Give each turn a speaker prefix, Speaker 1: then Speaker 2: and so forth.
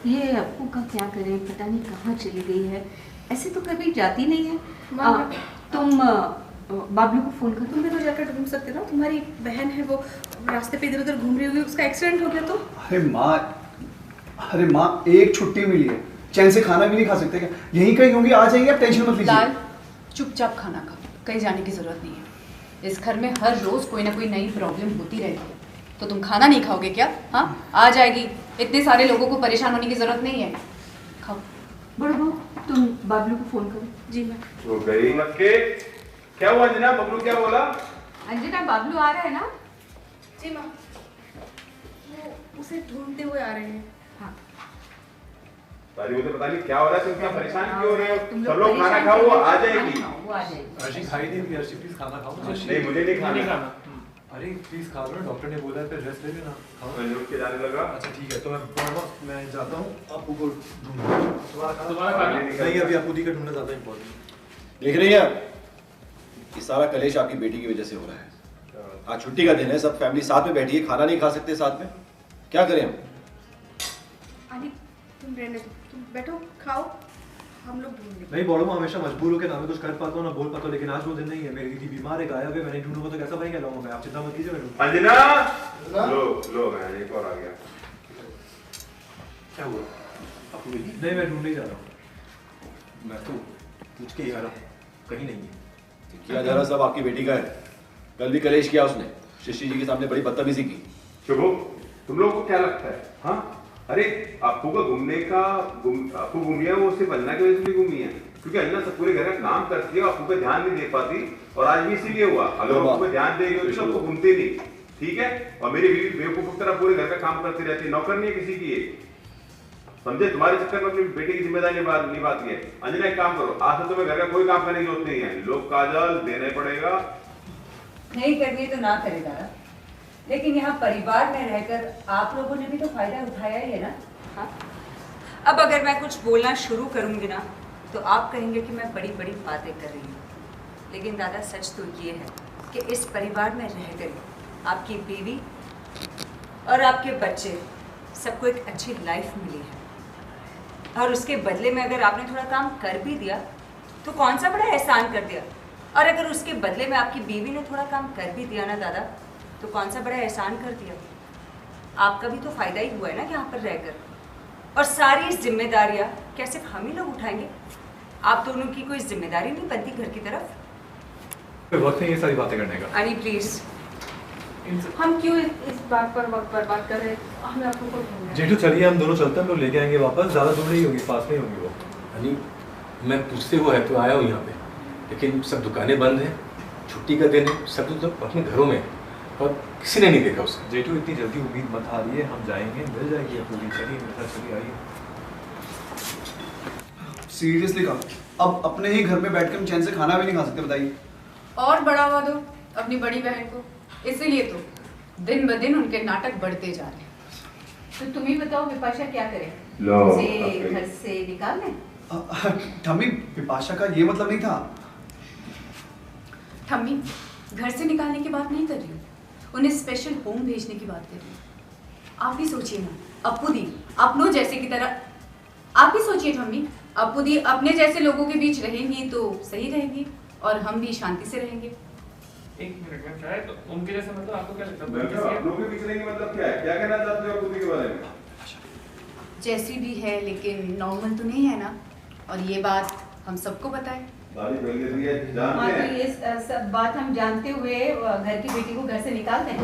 Speaker 1: ये अप्पू का क्या करें, पता नहीं कहाँ चली गई है। ऐसे तो कभी जाती नहीं है। तुम बाबलू को फोन कर।
Speaker 2: तुम भी तो जाकर ढूंढ सकते हो ना, तुम्हारी बहन है वो रास्ते पे इधर उधर घूम रही होगी, उसका एक्सीडेंट हो गया तो।
Speaker 3: अरे माँ एक छुट्टी मिली है, चैन से खाना भी नहीं खा सकते क्या? यहीं कहीं होंगी, आ जाएंगे, आप टेंशन मत लीजिए।
Speaker 4: लाल चुपचाप खाना खा, कहीं जाने की जरूरत नहीं है। इस घर में हर रोज कोई ना कोई नई प्रॉब्लम होती रहेगी, तो तुम खाना नहीं खाओगे क्या? हाँ आ जाएगी, इतने सारे लोगों को परेशान होने की जरूरत नहीं है, खाओ।
Speaker 1: बड़ो बहू तुम बाबलू को फोन करो।
Speaker 2: जी मैं
Speaker 5: तो गई मक्के। क्या हुआ अंजना, बबलू क्या बोला?
Speaker 1: अंजना बाबलू आ रहा है ना?
Speaker 2: जी माँ, वो उसे ढूंढते हुए आ रहे हैं।
Speaker 1: हाँ
Speaker 5: मुझे पता नहीं क्या हो रहा है, तुम क्या परेशान क्यों हो रहे हो?
Speaker 1: तुम
Speaker 5: सब लोग खाना खाओ, वो आ जाएगी।
Speaker 1: वो आ जाएगी।
Speaker 6: अर्शी खाई नहीं, अर्शी प्लीज खाना खाओ।
Speaker 5: नहीं मुझे नहीं खाना।
Speaker 6: अरे प्लीज खा लो, डॉक्टर ने बोला है, फिर रेस्ट ले लेना। खाओ।
Speaker 5: मैं उठ के जाने लगा।
Speaker 6: अच्छा ठीक है, तो मैं जाता हूँ, आपको को ढूंढूंगा।
Speaker 7: तुम्हारा खाना
Speaker 6: नहीं, अभी आपको दी का ढूंढना ज्यादा इम्पोर्टेंट।
Speaker 8: देख रही हैं ये सारा कलेश आपकी बेटी की वजह से हो रहा है। आज छुट्टी का दिन है, सब फैमिली साथ में बैठी है, खाना नहीं खा सकते साथ में, क्या करें हम?
Speaker 2: आदि तुम रहने दो, तुम बैठो खाओ, हम लोग ढूंढ लेंगे।
Speaker 6: नहीं बड़ों में हमेशा मजबूर होकर ना मैं कुछ कर पाता हूँ ना बोल पाता हूँ, लेकिन आज वो दिन नहीं है। मेरी दीदी बीमार है, गायब है, मैंने ढूंढूंगा तो कैसा भाई कहलाऊंगा मैं? आप चिंता मत कीजिए, मैं ढूंढूंगा।
Speaker 5: अंजना लो मैं एक और आ गया।
Speaker 6: क्या हुआ? नहीं मैं ढूंढने ही जा रहा हूँ। मैं तो पूछ के ही आ रहा हूँ, कहीं नहीं है।
Speaker 8: किया जा रहा सब आपकी बेटी का है। कल भी कलेश किया उसने, शशि जी के सामने बड़ी बदतमीजी की।
Speaker 5: शुभो, तुम लोगों को क्या लगता है? हाँ अरे अप्पू का घूमने का अप्पू घूमी है, वो सिर्फ अन्ना की वजह से भी घूमी है, क्योंकि अन्ना सब पूरे घर का काम करती है, अप्पू पे ध्यान नहीं दे पाती, और आज भी इसीलिए हुआ। अगर अप्पू पे ध्यान देगी तो सबको घूमते नहीं, ठीक है? और मेरी बीवी बेवकूफ की तरह पूरे घर का काम करती रहती है, नौकर नहीं है किसी की। समझे? तुम्हारे चक्कर में अपनी बेटी की जिम्मेदारी निभाती है। अंजना एक काम करो, आज से तुम्हें घर का कोई काम करने की जरूरत नहीं है, लोग काजल देना पड़ेगा।
Speaker 9: नहीं करनी तो ना करे दादा, लेकिन यहाँ परिवार में रहकर आप लोगों ने भी तो फायदा उठाया ही है ना। हाँ? अब अगर मैं कुछ बोलना शुरू करूंगी ना तो आप कहेंगे कि मैं बड़ी बड़ी बातें कर रही हूँ, लेकिन दादा सच तो ये है कि इस परिवार में रहकर आपकी बीवी और आपके बच्चे सबको एक अच्छी लाइफ मिली है, और उसके बदले में अगर आपने थोड़ा काम कर भी दिया तो कौन सा बड़ा एहसान कर दिया, और अगर उसके बदले में आपकी बीवी ने थोड़ा काम कर भी दिया ना दादा तो कौन सा बड़ा एहसान कर दिया। आपका भी तो फायदा ही हुआ है ना यहाँ पर रहकर, और सारी जिम्मेदारियाँ क्या सिर्फ हम ही लोग उठाएंगे? आप दोनों की कोई जिम्मेदारी नहीं बनती घर की तरफ?
Speaker 6: वक्त नहीं ये सारी बातें करने का।
Speaker 9: अरे प्लीज,
Speaker 2: हम क्यों इस बात पर वक्त बर्बाद कर रहे हैं? हमें आपको को ढूंढना है।
Speaker 6: जेठू चलिए हम दोनों चलते हैं, हम लोग लेके आएंगे वापस, ज्यादा दूर नहीं होगी, पास में होंगी वो।
Speaker 7: यानी मैं पूछते हुआ है तो आया हूँ यहाँ पे, लेकिन सब दुकानें बंद हैं, छुट्टी का दिन है, सब तो अपने घरों में, और किसी ने नहीं देखा उसे।
Speaker 6: जेठू इतनी जल्दी उम्मीद मत हारिए, हम जाएंगे, मिल जाएगी आपको। चलिए मेरे साथ चलिए, आइए।
Speaker 3: सीरियसली कहा, अब अपने ही घर में बैठ के हम चैन से खाना भी नहीं खा सकते, बताइए।
Speaker 4: और बढ़ावा दो अपनी बड़ी बहन को, इसीलिए तो दिन ब दिन उनके नाटक बढ़ते जा रहे हैं।
Speaker 1: तो तुम ही बताओ विपाशा क्या करे?
Speaker 5: लो,
Speaker 1: उसे घर से निकाल दें?
Speaker 3: ठम्मी, विपाशा का ये मतलब नहीं था।
Speaker 4: ठम्मी घर से निकालने की बात नहीं कर रही हूँ, उन्हें स्पेशल होम भेजने की बात कर रही हूँ। आप ही सोचिए ना, अप्पू दी अपनों जैसे की तरह, आप ही सोचिए ठम्मी, अप्पू दी अपने जैसे लोगों के बीच रहेंगी तो सही रहेंगी, और हम भी शांति से रहेंगे।
Speaker 7: एक मिनट में शायद तो उनके जैसे, मतलब आपको क्या लगता
Speaker 5: आप लोग के पीछे नहीं, मतलब क्या है? क्या कहना चाहते हो अप्पू के बारे में?
Speaker 4: जैसी भी है लेकिन नॉर्मल तो नहीं है ना, और ये बात हम सबको पता है।
Speaker 5: दादी पहले से ये
Speaker 1: हाँ
Speaker 5: जानते
Speaker 1: तो
Speaker 5: हैं।
Speaker 1: ये सब बात हम जानते हुए घर की बेटी को घर से निकाल दें?